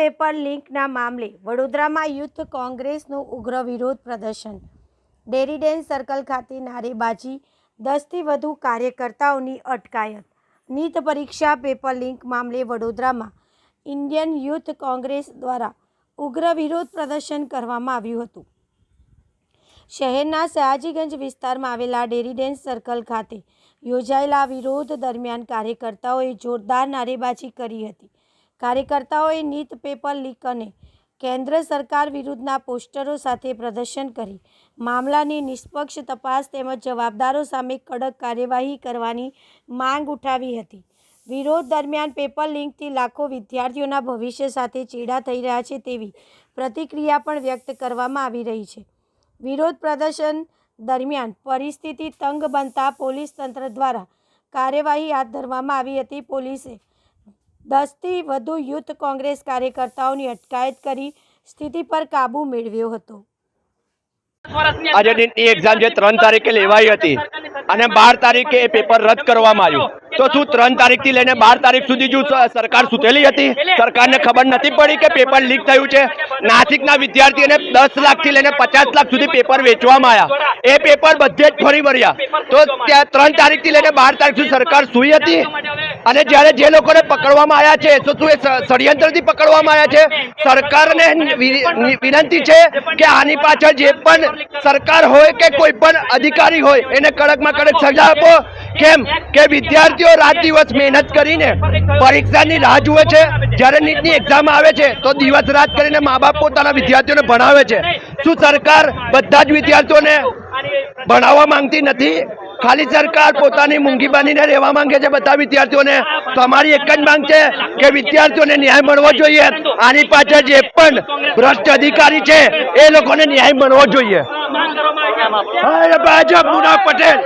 Paper લીકના મામલે વડોદરામાં youth કોંગ્રેસનું ઉગ્ર વિરોધ પ્રદર્શન। ડેરી ડેન સર્કલ ખાતે નારેબાજી, 10થી વધુ કાર્યકર્તાઓની અટકાયત। નીટ પરીક્ષા પેપર લીક મામલે વડોદરામાં ઇન્ડિયન યુથ કોંગ્રેસ દ્વારા ઉગ્ર વિરોધ પ્રદર્શન કરવામાં આવ્યું હતું। શહેરના સયાજીગંજ વિસ્તારમાં આવેલા ડેરી ડેન સર્કલ ખાતે યોજાયેલા વિરોધ દરમિયાન કાર્યકર્તાઓએ જોરદાર નારેબાજી કરી હતી। કાર્યકર્તાઓએ નીટ પેપર લીક અને કેન્દ્ર સરકાર વિરુદ્ધના પોસ્ટરો સાથે પ્રદર્શન કરી મામલાની નિષ્પક્ષ તપાસ તેમજ જવાબદારો સામે કડક કાર્યવાહી કરવાની માંગ ઉઠાવી હતી। વિરોધ દરમિયાન પેપર લીકથી લાખો વિદ્યાર્થીઓના ભવિષ્ય સાથે ચેડા થઈ રહ્યા છે તેવી પ્રતિક્રિયા પણ વ્યક્ત કરવામાં આવી રહી છે। વિરોધ પ્રદર્શન દરમિયાન પરિસ્થિતિ તંગ બનતા પોલીસ તંત્ર દ્વારા કાર્યવાહી હાથ ધરવામાં આવી હતી। પોલીસે 10થી વધુ યુથ કોંગ્રેસ કાર્યકર્તાઓની અટકાયત કરી સ્થિતિ પર કાબૂ મેળવ્યો હતો। આજે નીટની એક્ઝામ જે 3 તારીખે લેવાઈ હતી અને 12 તારીખે એ પેપર રદ કરવામાં આવ્યું, તો શું 3 તારીખથી લઈને 12 તારીખ સુધી જો સરકાર સૂતેલી હતી? સરકારને ખબર નથી પડી કે પેપર લીક થયું છે? નાસિકના વિદ્યાર્થીઓને 10 લાખથી લઈને 50 લાખ સુધી પેપર વેચવામાં આવ્યા, એ પેપર બધે જ ફરી વળ્યા। તો ત્યાં 3 તારીખથી લઈને 12 તારીખ સુધી સરકાર સૂઈ હતી? અને જ્યારે જે લોકોને પકડવામાં આવ્યા છે તો શું એ ષડયંત્રથી પકડવામાં આવ્યા છે? સરકારને વિનંતી છે કે આની પાછળ જે પણ સરકાર હોય કે કોઈ પણ અધિકારી હોય એને કડકમાં કડક સજા આપો। કેમ કે વિદ્યાર્થીઓ રાત દિવસ મહેનત કરીને પરીક્ષાની રાહ જુએ છે। જ્યારે નીટની એક્ઝામ આવે છે તો દિવસ રાત કરીને મા બાપ પોતાના વિદ્યાર્થીઓને ભણાવે છે। શું સરકાર બધા જ વિદ્યાર્થીઓને ભણાવવા માંગતી નથી? ખાલી સરકાર પોતાની મૂંગી બનીને રહેવા માંગે છે બધા વિદ્યાર્થીઓને? તો અમારી એક જ માંગ છે કે વિદ્યાર્થીઓને ન્યાય મળવો જોઈએ। આની પાછળ જે પણ ભ્રષ્ટ અધિકારી છે એ લોકોને ન્યાય મળવો જોઈએ। ભાજપ મુનાફ પટેલ।